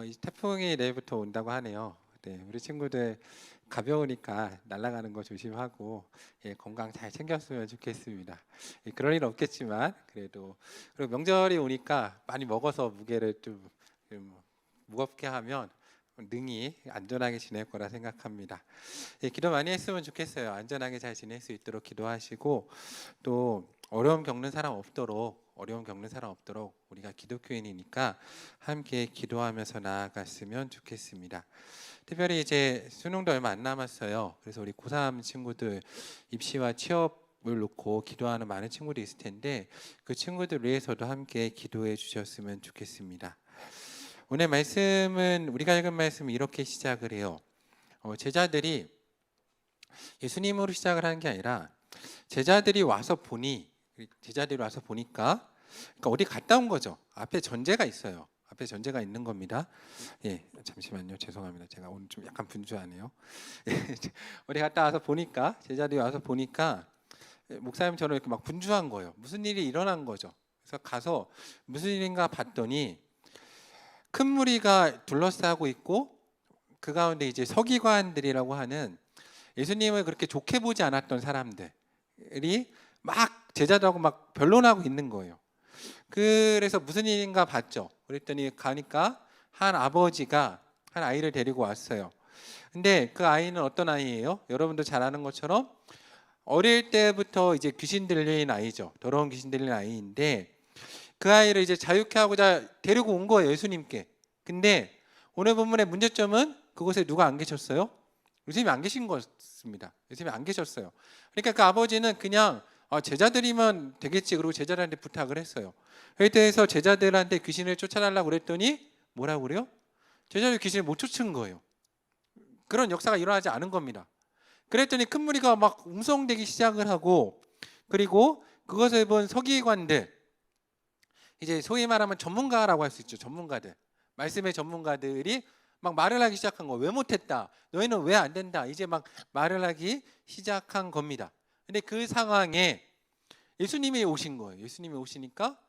이 태풍이 내일부터 온다고 하네요. 네, 우리 친구들 가벼우니까 날아가는 거 조심하고 건강 잘 챙겼으면 좋겠습니다. 그럴 일 없겠지만 그래도 그리고 명절이 오니까 많이 먹어서 무게를 좀 무겁게 하면 능히 안전하게 지낼 거라 생각합니다. 기도 많이 했으면 좋겠어요. 안전하게 잘 지낼 수 있도록 기도하시고 또 어려움 겪는 사람 없도록 우리가 기독교인이니까 함께 기도하면서 나아갔으면 좋겠습니다. 특별히 이제 수능도 얼마 안 남았어요. 그래서 우리 고3 친구들 입시와 취업을 놓고 기도하는 많은 친구들이 있을 텐데 그 친구들 위해서도 함께 기도해 주셨으면 좋겠습니다. 오늘 말씀은 우리가 읽은 말씀은 이렇게 시작을 해요. 제자들이 예수님으로 시작을 하는 게 아니라 제자들이 와서 보니까 그러니까 어디 갔다 온 거죠. 앞에 전제가 있어요. 앞에 전제가 있는 겁니다. 잠시만요. 죄송합니다. 제가 오늘 좀 약간 분주하네요. 어디 갔다 와서 보니까 제자들이 와서 보니까 목사님처럼 이렇게 막 분주한 거예요. 무슨 일이 일어난 거죠. 그래서 가서 무슨 일인가 봤더니 큰 무리가 둘러싸고 있고 그 가운데 이제 서기관들이라고 하는 예수님을 그렇게 좋게 보지 않았던 사람들이 막 제자들하고 막 변론하고 있는 거예요. 그래서 무슨 일인가 봤죠. 그랬더니 가니까 한 아버지가 한 아이를 데리고 왔어요. 근데 그 아이는 어떤 아이예요? 여러분도 잘 아는 것처럼 어릴 때부터 이제 귀신 들린 아이죠. 더러운 귀신 들린 아이인데 그 아이를 이제 자유케 하고자 데리고 온 거예요, 예수님께. 근데 오늘 본문의 문제점은 그곳에 누가 안 계셨어요? 예수님이 안 계신 것입니다. 예수님이 안 계셨어요. 그러니까 그 아버지는 그냥 제자들이면 되겠지. 그리고 제자들한테 부탁을 했어요. 그래서 제자들한테 귀신을 쫓아달라고 그랬더니 뭐라고 그래요? 제자들 귀신을 못 쫓은 거예요. 그런 역사가 일어나지 않은 겁니다. 그랬더니 큰 무리가 막 웅성대기 시작을 하고 그리고 그것을 본 서기관들 이제 소위 말하면 전문가라고 할 수 있죠. 전문가들. 말씀의 전문가들이 막 말을 하기 시작한 거예요. 왜 못했다? 너희는 왜 안 된다? 이제 막 말을 하기 시작한 겁니다. 근데 그 상황에 예수님이 오신 거예요. 예수님이 오시니까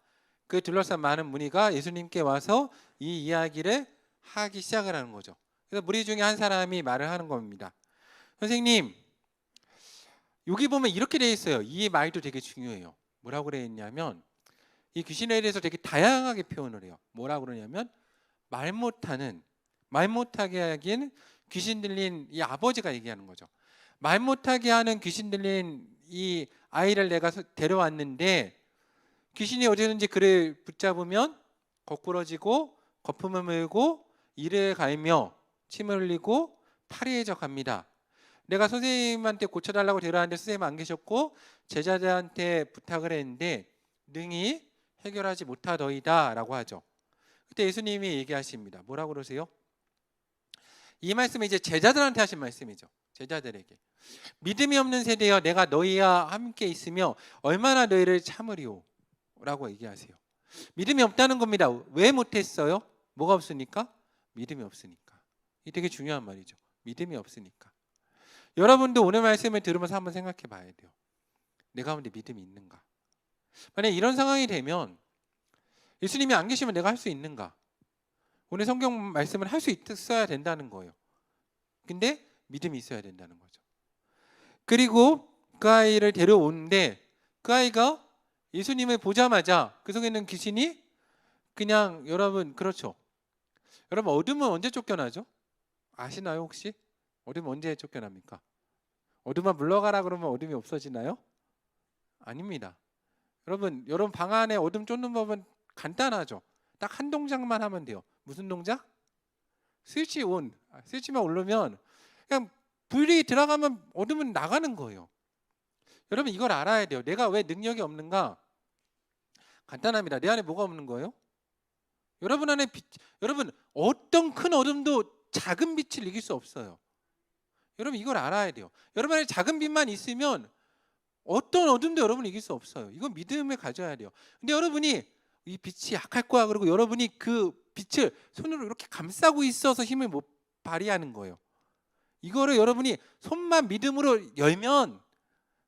그 둘러싼 많은 무리가 예수님께 와서 이 이야기를 하기 시작을 하는 거죠. 그래서 무리 중에 한 사람이 말을 하는 겁니다. 선생님, 여기 보면 이렇게 되어 있어요. 이 말도 되게 중요해요. 뭐라고 그래 있냐면 이 귀신에 대해서 되게 다양하게 표현을 해요. 뭐라고 그러냐면 말 못하게 하긴 귀신 들린 이 아버지가 얘기하는 거죠. 말 못하게 하는 귀신 들린 이 아이를 내가 데려왔는데 귀신이 어디든지 그를 붙잡으면 거꾸러지고 거품을 물고 이를 갈며 침을 흘리고 파리해져 갑니다. 내가 선생님한테 고쳐달라고 데려왔는데 선생님 안 계셨고 제자들한테 부탁을 했는데 능히 해결하지 못하더이다 라고 하죠. 그때 예수님이 얘기하십니다. 뭐라고 그러세요? 이 말씀은 이제 제자들한테 하신 말씀이죠. 제자들에게. 믿음이 없는 세대여 내가 너희와 함께 있으며 얼마나 너희를 참으리오 라고 얘기하세요. 믿음이 없다는 겁니다. 왜 못했어요? 뭐가 없으니까? 믿음이 없으니까. 이게 되게 중요한 말이죠. 믿음이 없으니까. 여러분도 오늘 말씀을 들으면서 한번 생각해 봐야 돼요. 내 가운데 믿음이 있는가? 만약 이런 상황이 되면 예수님이 안 계시면 내가 할 수 있는가? 오늘 성경 말씀을 할 수 있어야 된다는 거예요. 근데 믿음이 있어야 된다는 거죠. 그리고 그 아이를 데려오는데 그 아이가 예수님을 보자마자 그 속에 있는 귀신이 그냥 여러분 그렇죠. 여러분 어둠은 언제 쫓겨나죠? 아시나요 혹시? 어둠은 언제 쫓겨납니까? 어둠아 물러가라 그러면 어둠이 없어지나요? 아닙니다. 여러분 방 안에 어둠 쫓는 법은 간단하죠. 딱 한 동작만 하면 돼요. 무슨 동작? 스위치 온. 스위치만 오르면 그냥 불이 들어가면 어둠은 나가는 거예요. 여러분 이걸 알아야 돼요. 내가 왜 능력이 없는가? 간단합니다. 내 안에 뭐가 없는 거예요? 여러분 안에 여러분 어떤 큰 어둠도 작은 빛을 이길 수 없어요. 여러분 이걸 알아야 돼요. 여러분 안에 작은 빛만 있으면 어떤 어둠도 여러분 이길 수 없어요. 이건 믿음을 가져야 돼요. 근데 여러분이 이 빛이 약할 거야. 그리고 여러분이 그 빛을 손으로 이렇게 감싸고 있어서 힘을 못 발휘하는 거예요. 이거를 여러분이 손만 믿음으로 열면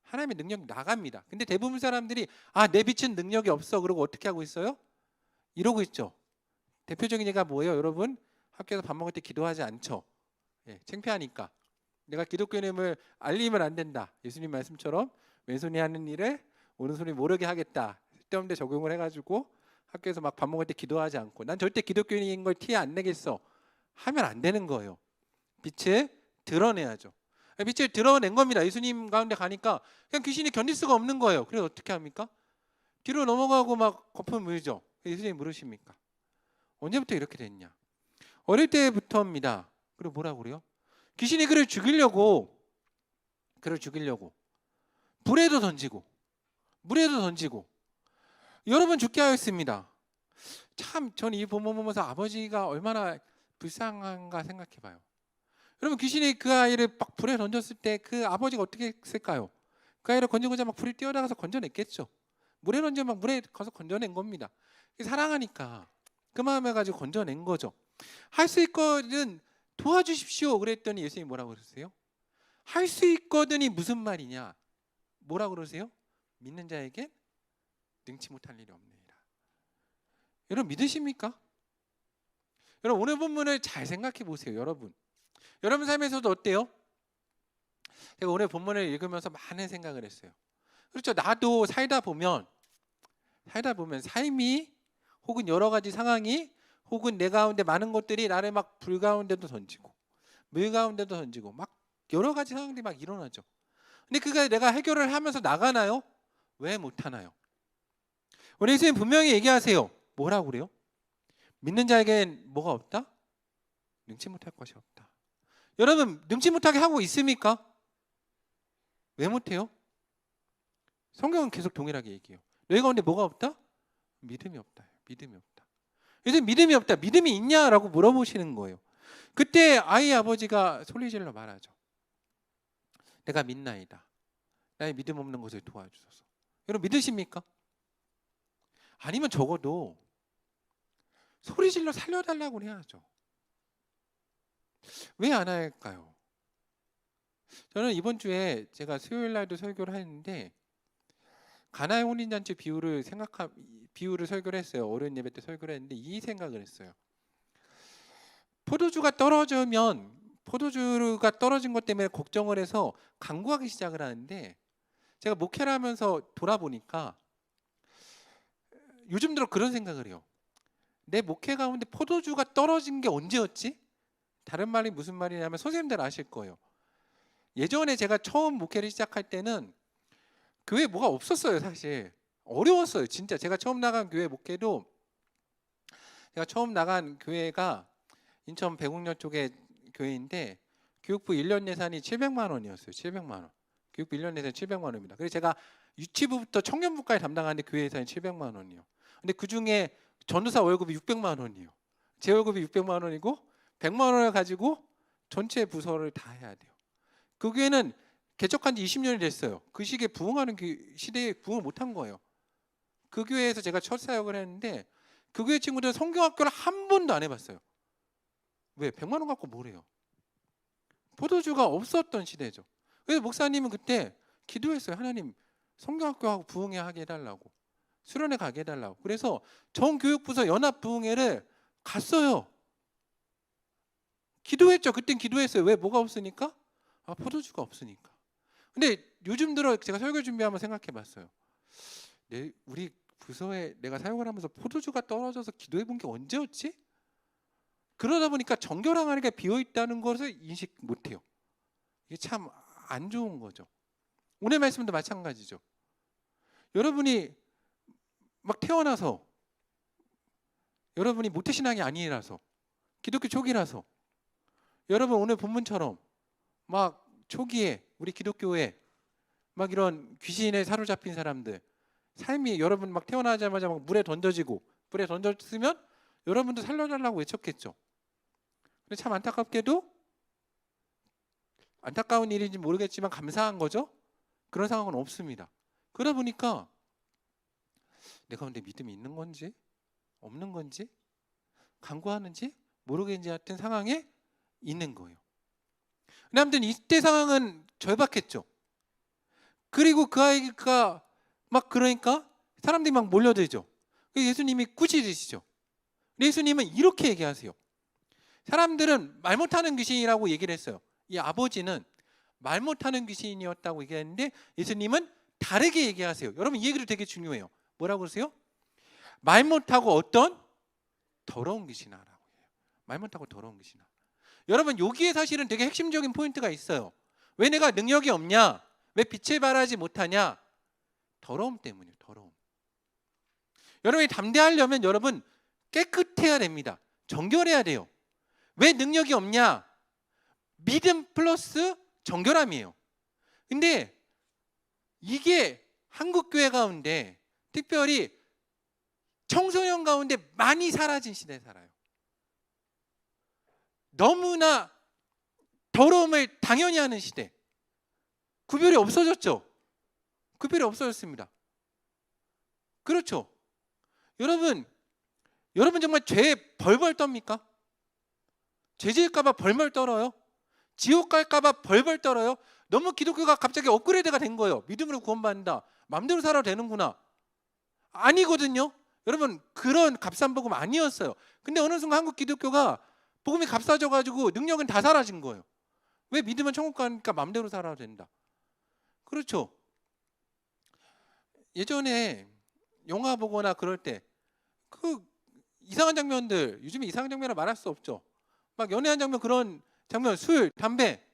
하나님의 능력이 나갑니다. 근데 대부분 사람들이 내 빛은 능력이 없어. 그러고 어떻게 하고 있어요? 이러고 있죠. 대표적인 예가 뭐예요, 여러분? 학교에서 밥 먹을 때 기도하지 않죠. 창피하니까. 내가 기독교님을 알리면 안 된다. 예수님 말씀처럼 왼손이 하는 일을 오른손이 모르게 하겠다. 쓸데없는 데 적용을 해가지고 학교에서 막 밥 먹을 때 기도하지 않고 난 절대 기독교인인 걸 티 안 내겠어 하면 안 되는 거예요. 빛을 드러내야죠. 빛을 드러낸 겁니다. 예수님 가운데 가니까 그냥 귀신이 견딜 수가 없는 거예요. 그래서 어떻게 합니까? 뒤로 넘어가고 막 거품 물죠. 예수님 물으십니까? 언제부터 이렇게 됐냐? 어릴 때부터입니다. 그리고 뭐라고 그래요? 귀신이 그를 죽이려고 불에도 던지고 물에도 던지고 여러 번 죽게 하였습니다. 참 저는 이 본문 보면서 아버지가 얼마나 불쌍한가 생각해봐요. 여러분 귀신이 그 아이를 막 불에 던졌을 때 그 아버지가 어떻게 했을까요? 그 아이를 건지고자 막 불에 뛰어나가서 건져냈겠죠. 물에 던져 막 물에 가서 건져낸 겁니다. 사랑하니까 그 마음에 가지고 건져낸 거죠. 할 수 있거든 도와주십시오 그랬더니 예수님이 뭐라고 그러세요? 할 수 있거든이 무슨 말이냐? 뭐라고 그러세요? 믿는 자에게 능치 못할 일이 없느니라. 여러분 믿으십니까? 여러분 오늘 본문을 잘 생각해 보세요. 여러분 삶에서도 어때요? 제가 오늘 본문을 읽으면서 많은 생각을 했어요. 그렇죠. 나도 살다 보면 삶이 혹은 여러 가지 상황이 혹은 내 가운데 많은 것들이 나를 막 불 가운데도 던지고 물 가운데도 던지고 막 여러 가지 상황들이 막 일어나죠. 근데 그가 내가 해결을 하면서 나가나요? 왜 못하나요? 우리 예수님 분명히 얘기하세요. 뭐라고 그래요? 믿는 자에겐 뭐가 없다? 능치 못할 것이 없다. 여러분 능치 못하게 하고 있습니까? 왜 못해요? 성경은 계속 동일하게 얘기해요. 너희 가운데 뭐가 없다? 믿음이 없다. 믿음이 없다. 요새 믿음이 없다. 믿음이 있냐라고 물어보시는 거예요. 그때 아이 아버지가 소리질러 말하죠. 내가 믿나이다. 나의 믿음 없는 것을 도와주소서. 여러분 믿으십니까? 아니면 적어도 소리질러 살려달라고 해야죠. 왜 안 할까요? 저는 이번 주에 제가 수요일 날도 설교를 했는데 가나의 혼인잔치 비유를 설교를 했어요. 어른 예배 때 설교를 했는데 이 생각을 했어요. 포도주가 떨어진 것 때문에 걱정을 해서 간구하기 시작을 하는데 제가 목회를 하면서 돌아보니까 요즘 들어 그런 생각을 해요. 내 목회 가운데 포도주가 떨어진 게 언제였지? 다른 말이 무슨 말이냐면 선생님들 아실 거예요. 예전에 제가 처음 목회를 시작할 때는 교회에 뭐가 없었어요. 사실 어려웠어요. 진짜 제가 처음 나간 교회 목회도 제가 처음 나간 교회가 인천 배곡역 쪽에 교회인데 교육부 1년 예산이 700만 원이었어요. 700만 원. 교육부 1년 예산이 700만 원입니다. 그래서 제가 유치부부터 청년부까지 담당하는데 교회 예산이 700만 원이요. 근데 그중에 전도사 월급이 600만 원이요. 제 월급이 600만 원이고 100만 원을 가지고 전체 부서를 다 해야 돼요. 그 교회는 개척한 지 20년이 됐어요. 그 시기에 부흥하는 시대에 부흥을 못한 거예요. 그 교회에서 제가 첫 사역을 했는데 그 교회 친구들은 성경학교를 한 번도 안 해봤어요. 왜? 100만 원 갖고 뭘 해요? 포도주가 없었던 시대죠. 그래서 목사님은 그때 기도했어요. 하나님 성경학교하고 부흥회 하게 해달라고. 수련회 가게 해달라고. 그래서 정교육부서 연합부흥회를 갔어요. 기도했죠. 그땐 기도했어요. 왜? 뭐가 없으니까? 포도주가 없으니까. 근데 요즘 들어 제가 설교 준비하면 생각해봤어요. 우리 부서에 내가 사역을 하면서 포도주가 떨어져서 기도해 본 게 언제였지? 그러다 보니까 정결 항아리가 비어있다는 것을 인식 못해요. 이게 참 안 좋은 거죠. 오늘 말씀도 마찬가지죠. 여러분이 막 태어나서 여러분이 모태신앙이 아니라서 기독교 초기라서 여러분 오늘 본문처럼 막 초기에 우리 기독교에 막 이런 귀신에 사로잡힌 사람들 삶이 여러분 막 태어나자마자 막 물에 던졌으면 여러분도 살려달라고 외쳤겠죠. 근데 참 안타까운 일인지 모르겠지만 감사한 거죠. 그런 상황은 없습니다. 그러다 보니까 내가 근데 믿음이 있는 건지 없는 건지 간구하는지 모르겠는지 같은 상황에 있는 거예요. 근데 아무튼 이때 상황은 절박했죠. 그리고 그 아이가 막 그러니까 사람들이 막 몰려들죠. 예수님이 꾸짖으시죠. 예수님은 이렇게 얘기하세요. 사람들은 말 못하는 귀신이라고 얘기를 했어요. 이 아버지는 말 못하는 귀신이었다고 얘기했는데 예수님은 다르게 얘기하세요. 여러분 이 얘기도 되게 중요해요. 뭐라고 그러세요? 말 못하고 어떤 더러운 귀신아라고 해요. 말 못하고 더러운 귀신아. 여러분 여기에 사실은 되게 핵심적인 포인트가 있어요. 왜 내가 능력이 없냐? 왜 빛을 발하지 못하냐? 더러움 때문이에요. 더러움. 여러분이 담대하려면 여러분 깨끗해야 됩니다. 정결해야 돼요. 왜 능력이 없냐? 믿음 플러스 정결함이에요. 근데 이게 한국교회 가운데 특별히 청소년 가운데 많이 사라진 시대에 살아요. 너무나 더러움을 당연히 하는 시대. 구별이 없어졌죠. 구별이 없어졌습니다. 그렇죠. 여러분 정말 죄에 벌벌 떱니까? 죄 지을까봐 벌벌 떨어요? 지옥 갈까봐 벌벌 떨어요? 너무 기독교가 갑자기 업그레이드가 된 거예요. 믿음으로 구원받는다. 마음대로 살아도 되는구나. 아니거든요. 여러분 그런 값싼 복음 아니었어요. 근데 어느 순간 한국 기독교가 복음이 값싸져가지고 능력은 다 사라진 거예요. 왜? 믿으면 천국 가니까 마음대로 살아도 된다. 그렇죠. 예전에 영화 보거나 그럴 때 그 이상한 장면들, 요즘에 이상한 장면을 말할 수 없죠. 막 연애한 장면, 그런 장면, 술, 담배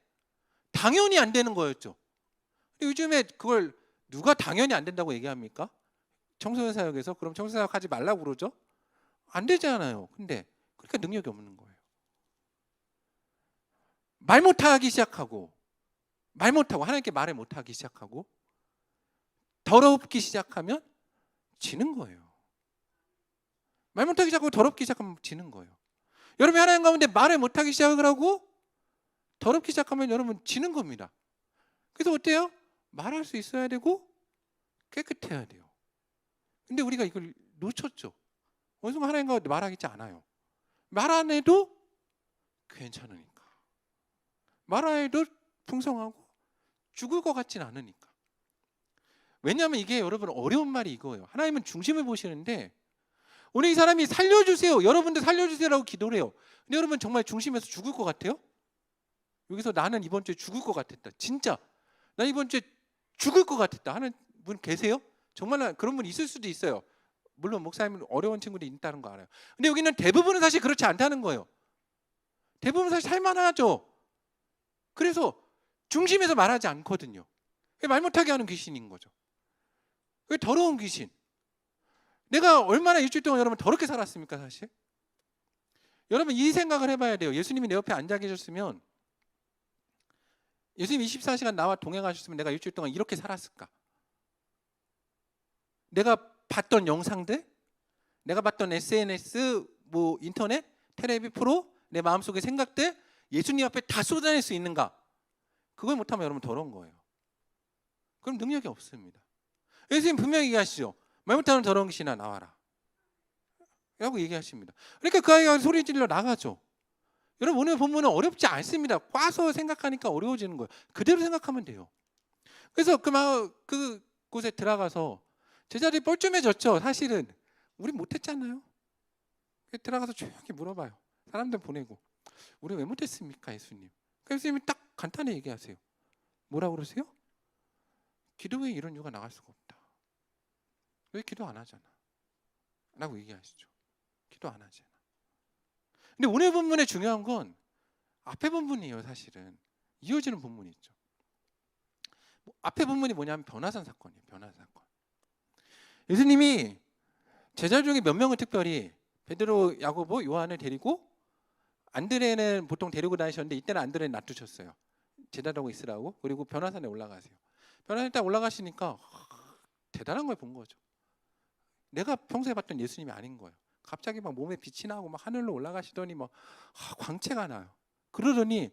당연히 안 되는 거였죠. 근데 요즘에 그걸 누가 당연히 안 된다고 얘기합니까? 청소년 사역에서. 그럼 청소년 사역 하지 말라고 그러죠? 안 되잖아요. 근데 그러니까 능력이 없는 거예요. 말 못하기 시작하고, 말 못하고, 하나님께 말을 못하기 시작하고, 더럽기 시작하면 지는 거예요. 말 못하기 시작하고 더럽기 시작하면 지는 거예요. 여러분이 하나님 가운데 말을 못하기 시작을 하고 더럽기 시작하면 여러분 지는 겁니다. 그래서 어때요? 말할 수 있어야 되고 깨끗해야 돼요. 근데 우리가 이걸 놓쳤죠. 어느 순간 하나님 가운데 말하지 않아요. 말 안 해도 괜찮으니까. 말 안 해도 풍성하고 죽을 것 같진 않으니까. 왜냐하면 이게 여러분 어려운 말이 이거예요. 하나님은 중심을 보시는데 오늘 이 사람이 살려주세요, 여러분들 살려주세요라고 기도를 해요. 근데 여러분 정말 중심에서 죽을 것 같아요? 여기서 나는 이번 주에 죽을 것 같았다. 진짜 나 이번 주에 죽을 것 같았다 하는 분 계세요? 정말 그런 분 있을 수도 있어요. 물론 목사님은 어려운 친구들이 있다는 거 알아요. 근데 여기는 대부분은 사실 그렇지 않다는 거예요. 대부분 사실 살만하죠. 그래서 중심에서 말하지 않거든요. 말 못하게 하는 귀신인 거죠. 왜 더러운 귀신? 내가 얼마나 일주일 동안 여러분 더럽게 살았습니까 사실? 여러분 이 생각을 해봐야 돼요. 예수님이 내 옆에 앉아 계셨으면, 예수님 24시간 나와 동행하셨으면 내가 일주일 동안 이렇게 살았을까? 내가 봤던 영상들, 내가 봤던 SNS, 뭐 인터넷, 텔레비 프로, 내 마음속의 생각들 예수님 앞에 다 쏟아낼 수 있는가? 그걸 못하면 여러분 더러운 거예요. 그럼 능력이 없습니다. 예수님 분명히 얘기하시죠. 말 못하는 더러운 귀신아 나와라 라고 얘기하십니다. 그러니까 그 아이가 소리 질러 나가죠. 여러분 오늘 본문은 어렵지 않습니다. 꽈서 생각하니까 어려워지는 거예요. 그대로 생각하면 돼요. 그래서 그곳에 들어가서 제자들이 뻘쭘해졌죠. 사실은 우리 못했잖아요. 들어가서 조용히 물어봐요. 사람들 보내고 우리 왜 못했습니까 예수님? 예수님이 딱 간단히 얘기하세요. 뭐라고 그러세요? 기도 외에 이런 이유가 나갈 수가 없다. 왜 기도 안 하잖아 라고 얘기하시죠. 기도 안 하잖아. 근데 오늘 본문의 중요한 건 앞에 본문이에요. 사실은 이어지는 본문이 있죠. 앞에 본문이 뭐냐면 변화산 사건이에요. 변화산 사건. 예수님이 제자 중에 몇 명을 특별히 베드로, 야고보, 요한을 데리고, 안드레는 보통 데리고 다니셨는데 이때는 안드레는 놔두셨어요. 제자라고 있으라고. 그리고 변화산에 올라가세요. 변화산에 딱 올라가시니까 대단한 걸 본 거죠. 내가 평소에 봤던 예수님이 아닌 거예요. 갑자기 막 몸에 빛이 나고 막 하늘로 올라가시더니 막 광채가 나요. 그러더니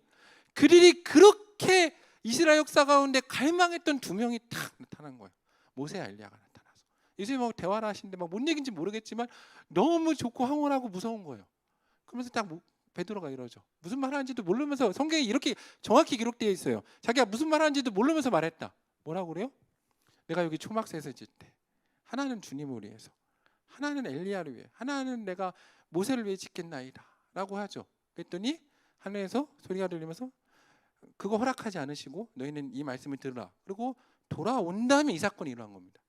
그들이 그렇게 이스라엘 역사 가운데 갈망했던 두 명이 탁 나타난 거예요. 모세와 엘리야가 나타나서 예수님하고 대화를 하시는데 막 뭔 얘기인지 모르겠지만 너무 좋고 황홀하고 무서운 거예요. 그러면서 딱 베드로가 이러죠. 무슨 말 하는지도 모르면서, 성경에 이렇게 정확히 기록되어 있어요. 자기가 무슨 말 하는지도 모르면서 말했다. 뭐라고 그래요? 내가 여기 초막새에서 있을 때 하나는 주님을 위해서, 하나는 엘리야를 위해, 하나는 내가 모세를 위해 짓겠나이다 라고 하죠. 그랬더니 하늘에서 소리가 들리면서 그거 허락하지 않으시고 너희는 이 말씀을 들으라. 그리고 돌아온 다음에 이 사건이 일어난 겁니다.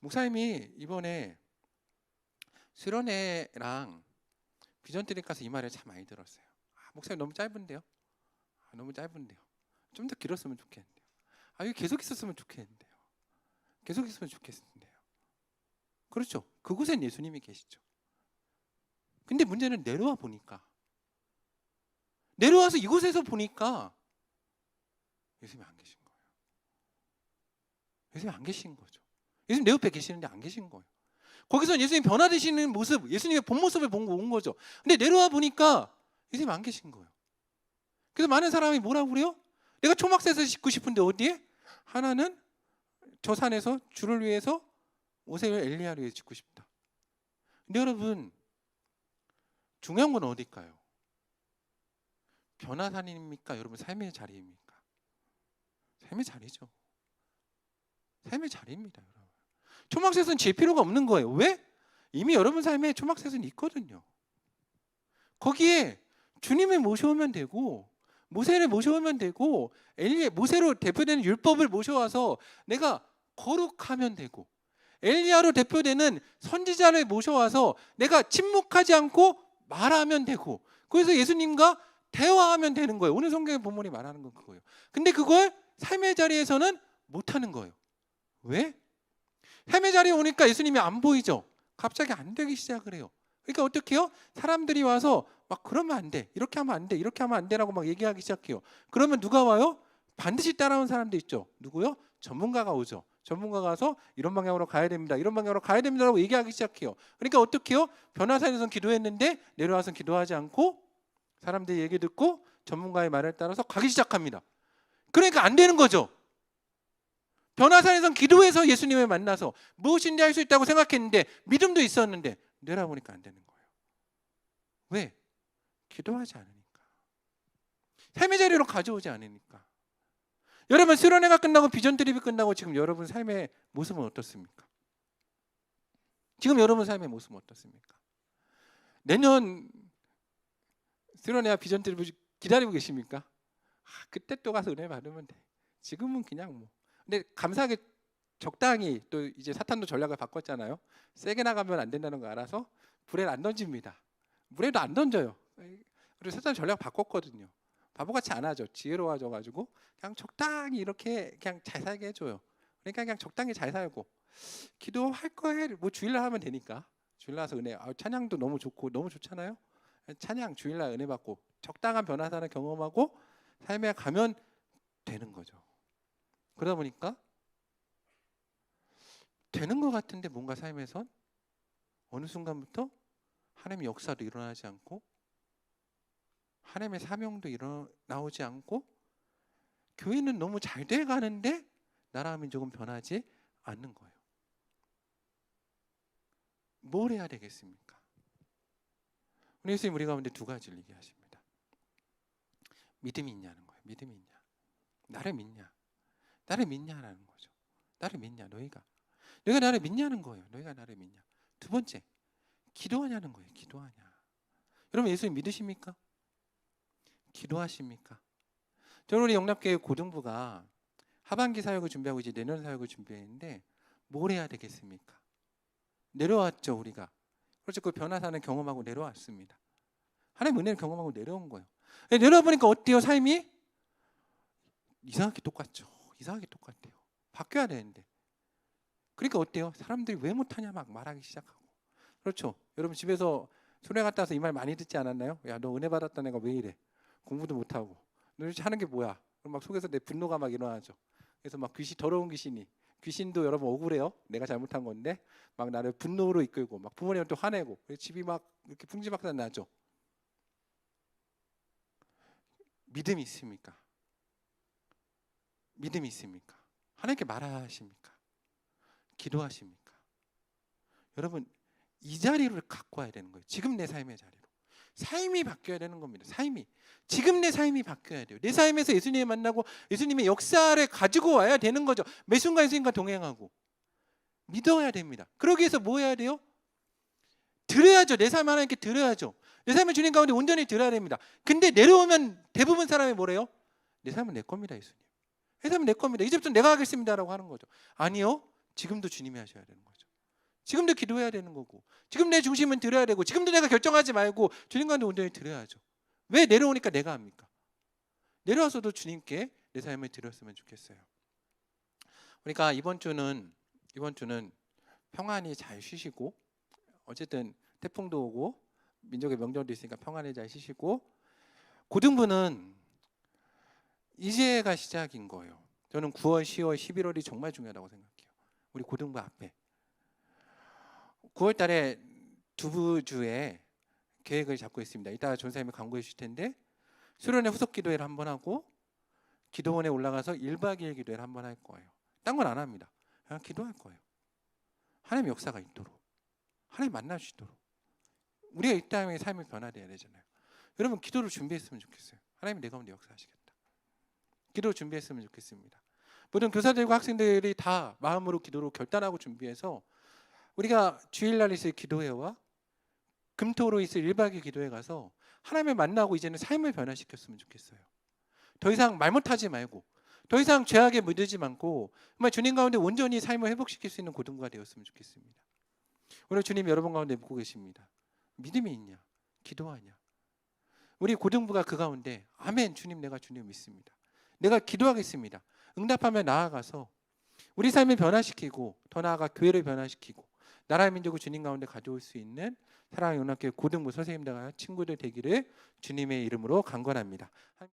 목사님이 이번에 수련회랑 비전 트립 가서 이 말을 참 많이 들었어요. 목사님 너무 짧은데요? 너무 짧은데요. 좀 더 길었으면 좋겠는데요. 이거 계속 있었으면 좋겠는데요. 계속 있으면 좋겠는데요. 그렇죠. 그곳엔 예수님이 계시죠. 근데 문제는 내려와 보니까, 내려와서 이곳에서 보니까 예수님이 안 계신 거예요. 예수님이 안 계신 거죠. 예수님 내 옆에 계시는데 안 계신 거예요. 거기서 예수님 변화되시는 모습, 예수님의 본 모습을 보고 온 거죠. 근데 내려와 보니까 예수님 안 계신 거예요. 그래서 많은 사람이 뭐라고 그래요? 내가 초막새에서 씻고 싶은데 어디에? 하나는 저 산에서 주를 위해서 오세요 엘리야를 위해 짓고 싶다. 근데 여러분, 중요한 건 어딜까요? 변화산입니까? 여러분 삶의 자리입니까? 삶의 자리죠. 삶의 자리입니다. 여러분. 초막셋은 질 필요가 없는 거예요. 왜? 이미 여러분 삶에 초막셋은 있거든요. 거기에 주님을 모셔오면 되고, 모세를 모셔오면 되고, 모세로 대표되는 율법을 모셔와서 내가 거룩하면 되고, 엘리야로 대표되는 선지자를 모셔와서 내가 침묵하지 않고 말하면 되고, 그래서 예수님과 대화하면 되는 거예요. 오늘 성경의 본문이 말하는 건 그거예요. 근데 그걸 삶의 자리에서는 못하는 거예요. 왜? 삶의 자리에 오니까 예수님이 안 보이죠. 갑자기 안 되기 시작을 해요. 그러니까 어떻게 해요? 사람들이 와서 막 그러면 안 돼, 이렇게 하면 안 돼, 이렇게 하면 안 돼라고 막 얘기하기 시작해요. 그러면 누가 와요? 반드시 따라온 사람도 있죠. 누구요? 전문가가 오죠. 전문가가 와서 이런 방향으로 가야 됩니다, 이런 방향으로 가야 됩니다라고 얘기하기 시작해요. 그러니까 어떻게 해요? 변화산에서는 기도했는데 내려와서 기도하지 않고 사람들이 얘기 듣고 전문가의 말을 따라서 가기 시작합니다. 그러니까 안 되는 거죠. 변화산에서는 기도해서 예수님을 만나서 무엇인지 할 수 있다고 생각했는데, 믿음도 있었는데 내려보니까 안 되는 거예요. 왜? 기도하지 않으니까. 삶의 자리로 가져오지 않으니까. 여러분, 수련회가 끝나고 비전 드립이 끝나고 지금 여러분 삶의 모습은 어떻습니까? 지금 여러분 삶의 모습은 어떻습니까? 내년 수련회와 비전 드립을 기다리고 계십니까? 그때 또 가서 은혜 받으면 돼. 지금은 그냥 뭐. 근데 감사하게 적당히, 또 이제 사탄도 전략을 바꿨잖아요. 세게 나가면 안 된다는 거 알아서 불에 안 던집니다. 물에도 안 던져요. 그리고 사탄 전략 바꿨거든요. 바보같이 안 하죠. 지혜로워져가지고 그냥 적당히 이렇게 그냥 잘 살게 해줘요. 그러니까 그냥 적당히 잘 살고, 기도할 거에 뭐 주일날 하면 되니까. 주일날 와서 은혜, 찬양도 너무 좋고 너무 좋잖아요. 찬양 주일날 은혜 받고 적당한 변화산을 경험하고 삶에 가면 되는 거죠. 그러다 보니까 되는 것 같은데 뭔가 삶에선 어느 순간부터 하나님의 역사도 일어나지 않고, 하나님의 사명도 나오지 않고, 교회는 너무 잘 돼가는데 나라 민족은 변하지 않는 거예요. 뭘 해야 되겠습니까? 오늘 예수님 우리 가운데 두 가지를 얘기하십니다. 믿음이 있냐는 거예요. 믿음이 있냐? 나를 믿냐? 나를 믿냐라는 거죠. 나를 믿냐? 너희가 나를 믿냐는 거예요. 너희가 나를 믿냐? 두 번째, 기도하냐는 거예요. 기도하냐? 여러분, 예수님 믿으십니까? 기도하십니까? 저는 우리 영납교회 고등부가 하반기 사역을 준비하고 이제 내년 사역을 준비했는데 뭘 해야 되겠습니까? 내려왔죠, 우리가. 그렇죠. 그 변화산을 경험하고 내려왔습니다. 하나님 은혜를 경험하고 내려온 거예요. 내려와 보니까 어때요? 삶이 이상하게 똑같죠. 이상하게 똑같아요. 바뀌어야 되는데. 그러니까 어때요? 사람들이 왜 못하냐 막 말하기 시작하고. 그렇죠. 여러분 집에서 수련회 갔다 와서 이 말 많이 듣지 않았나요? 야, 너 은혜 받았던 애가 왜 이래? 공부도 못하고. 너 도대체 하는 게 뭐야? 그럼 막 속에서 내 분노가 막 일어나죠. 그래서 막 더러운 귀신도 여러분 억울해요. 내가 잘못한 건데 막 나를 분노로 이끌고 막 부모님한테 화내고, 집이 막 이렇게 풍지박산 나죠. 믿음이 있습니까? 믿음이 있습니까? 하나님께 말하십니까? 기도하십니까? 여러분, 이 자리를 갖고 와야 되는 거예요. 지금 내 삶의 자리로. 삶이 바뀌어야 되는 겁니다. 지금 내 삶이 바뀌어야 돼요. 내 삶에서 예수님을 만나고 예수님의 역사를 가지고 와야 되는 거죠. 매 순간 예수님과 동행하고 믿어야 됩니다. 그러기 위해서 뭐 해야 돼요? 드려야죠. 내 삶 하나님께 드려야죠. 내 삶을 주님 가운데 온전히 드려야 됩니다. 근데 내려오면 대부분 사람이 뭐래요? 내 삶은 내 겁니다, 예수님. 내 삶은 내 겁니다. 이제부터 내가 하겠습니다라고 하는 거죠. 아니요. 지금도 주님이 하셔야 되는 거죠. 지금도 기도해야 되는 거고, 지금 내 중심은 드려야 되고, 지금도 내가 결정하지 말고 주님 가운데 온전히 드려야죠. 왜 내려오니까 내가 합니까? 내려와서도 주님께 내 삶을 드렸으면 좋겠어요. 그러니까 이번 주는 평안히 잘 쉬시고, 어쨌든 태풍도 오고 민족의 명절도 있으니까 평안히 잘 쉬시고, 고등부는 이제가 시작인 거예요. 저는 9월, 10월, 11월이 정말 중요하다고 생각해요. 우리 고등부 앞에 9월 달에 두부주에 계획을 잡고 있습니다. 이따가 전사님이 강구해 주실 텐데, 수련회 후속 기도회를 한번 하고 기도원에 올라가서 1박 2일 기도회를 한번 할 거예요. 딴 건 안 합니다. 그냥 기도할 거예요. 하나님 역사가 있도록, 하나님 만날 수 있도록. 우리가 이 땅의 삶이 변화돼야 되잖아요. 여러분 기도를 준비했으면 좋겠어요. 하나님이 내 가운데 역사하시겠다. 기도를 준비했으면 좋겠습니다. 모든 교사들과 학생들이 다 마음으로 기도로 결단하고 준비해서 우리가 주일날 있을 기도회와 금토로 있을 1박 2일 기도회 가서 하나님을 만나고 이제는 삶을 변화시켰으면 좋겠어요. 더 이상 말 못하지 말고, 더 이상 죄악에 물들지 않고 정말 주님 가운데 온전히 삶을 회복시킬 수 있는 고등부가 되었으면 좋겠습니다. 오늘 주님 여러분 가운데 묻고 계십니다. 믿음이 있냐? 기도하냐? 우리 고등부가 그 가운데 아멘, 주님 내가 주님 믿습니다. 내가 기도하겠습니다. 응답하며 나아가서 우리 삶을 변화시키고, 더 나아가 교회를 변화시키고 나라의 민족을 주님 가운데 가져올 수 있는 사랑의 연합교회 고등부 선생님들과 친구들 되기를 주님의 이름으로 간구합니다.